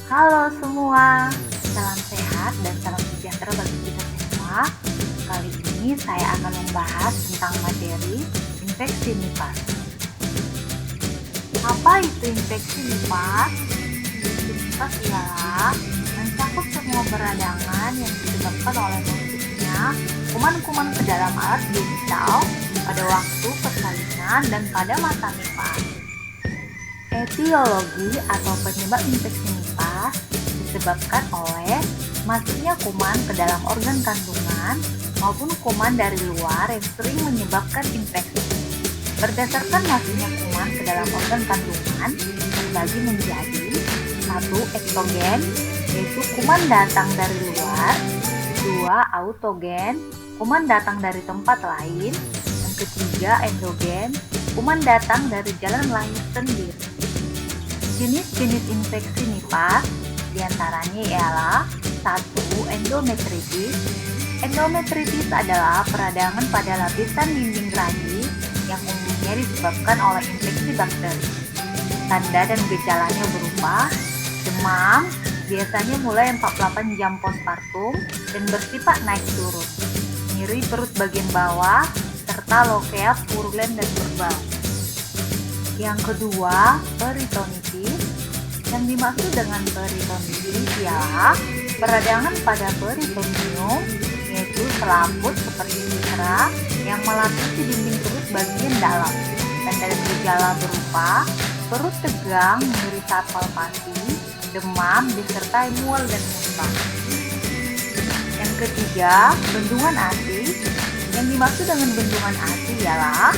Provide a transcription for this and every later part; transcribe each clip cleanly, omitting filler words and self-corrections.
Halo semua, salam sehat dan salam sejahtera bagi kita semua. Kali ini saya akan membahas tentang materi infeksi nipah. Apa itu infeksi nipah? Infeksi nipah ialah mencakup semua peradangan yang disebabkan oleh masuknya kuman-kuman ke dalam alat genital pada waktu persalinan dan pada masa nipah. Etiologi atau penyebab infeksi nipah disebabkan oleh masuknya kuman ke dalam organ kandungan maupun kuman dari luar yang sering menyebabkan infeksi. Berdasarkan masuknya kuman ke dalam organ kandungan terbagi menjadi 1. Ektogen, yaitu kuman datang dari luar. 2. Autogen, kuman datang dari tempat lain. Yang ketiga, endogen, kuman datang dari jalan lahir sendiri. Jenis-jenis infeksi nipah diantaranya ialah 1. Endometritis. Endometritis adalah peradangan pada lapisan dinding ragi yang umumnya disebabkan oleh infeksi bakteri. Tanda dan gejalanya berupa demam, biasanya mulai 48 jam postpartum dan bersifat naik turun, nyeri perut bagian bawah, serta lokea purulen dan berbau. Yang kedua, peritonitis. Yang dimaksud dengan peritonitis ialah peradangan pada peritoneum, yaitu selaput seperti citra yang melapisi dinding perut bagian dalam. Tanda dan gejala berupa perut tegang, nyeri saat palpasi, demam, disertai mual dan muntah. Yang ketiga, bendungan ASI. Yang dimaksud dengan bendungan ASI ialah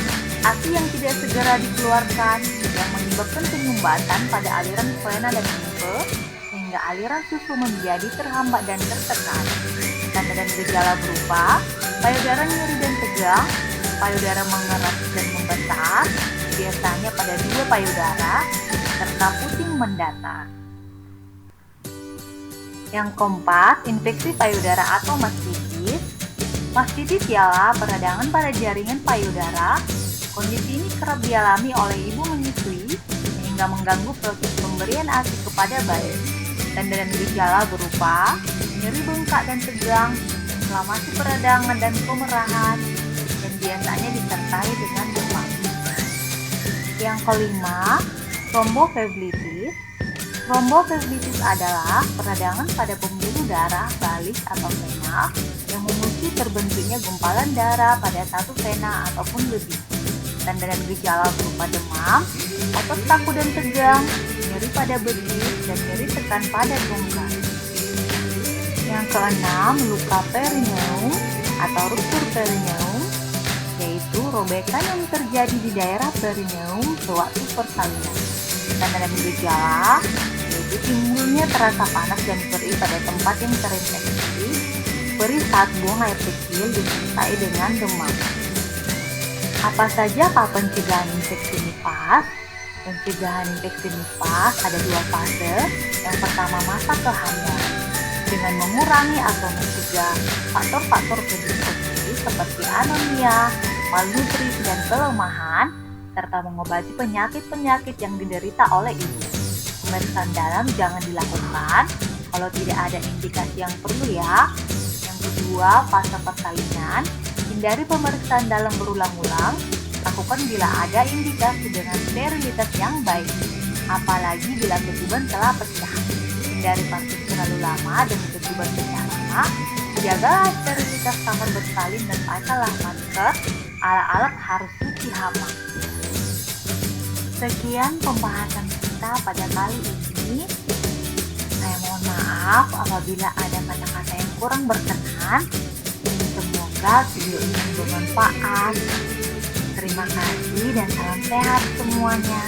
ASI yang tidak segera dikeluarkan yang menyebabkan penyumbatan pada aliran vena dan limfe sehingga aliran susu menjadi terhambat dan tertekan. Tanda dan gejala berupa payudara nyeri dan tegang, payudara mengeras dan membesar, biasanya pada 2 payudara, serta pusing mendatar. Yang keempat, infeksi payudara atau mastitis. Mastitis ialah peradangan pada jaringan payudara. Kondisi ini kerap dialami oleh ibu menyusui sehingga mengganggu proses pemberian ASI kepada bayi. Tanda dan gejala berupa nyeri bengkak dan tegang, inflamasi peradangan dan kemerahan, dan biasanya disertai dengan demam. Yang kelima, tromboflebitis. Tromboflebitis adalah peradangan pada pembuluh darah balis atau vena yang memicu terbentuknya gumpalan darah pada satu vena ataupun lebih. Tanda dan gejala berupa demam, otot kaku dan tegang, nyeri pada betis, dan nyeri tekan pada tungkai. Yang keenam, luka perineum atau ruptur perineum, yaitu robekan yang terjadi di daerah perineum sewaktu persalinan. Tanda dan gejala yaitu timbulnya terasa panas dan perih pada tempat yang terinfeksi, perih saat buang air kecil disertai dengan demam. Apa saja pencegahan infeksi nipah? Pencegahan infeksi nipah ada 2 fase. Yang pertama, masa kehamilan dengan mengurangi atau mencegah faktor-faktor predisposisi seperti anemia, malnutrisi dan kelemahan, serta mengobati penyakit-penyakit yang diderita oleh ibu. Pemeriksaan dalam jangan dilakukan kalau tidak ada indikasi yang perlu ya. Yang kedua, fase persalinan. Hindari pemeriksaan dalam berulang-ulang, lakukan bila ada indikasi dengan sterilitas yang baik, apalagi bila ketuban telah pecah. Hindari vaksin terlalu lama dan ketuban pecah lama, jagalah sterilitas kamar bersalin dan pasanglah masker, alat-alat harus cuci hama. Sekian pembahasan kita pada kali ini. Saya mohon maaf apabila ada kata-kata yang kurang berkenan. Semoga video ini bermanfaat. Terima kasih dan salam sehat semuanya.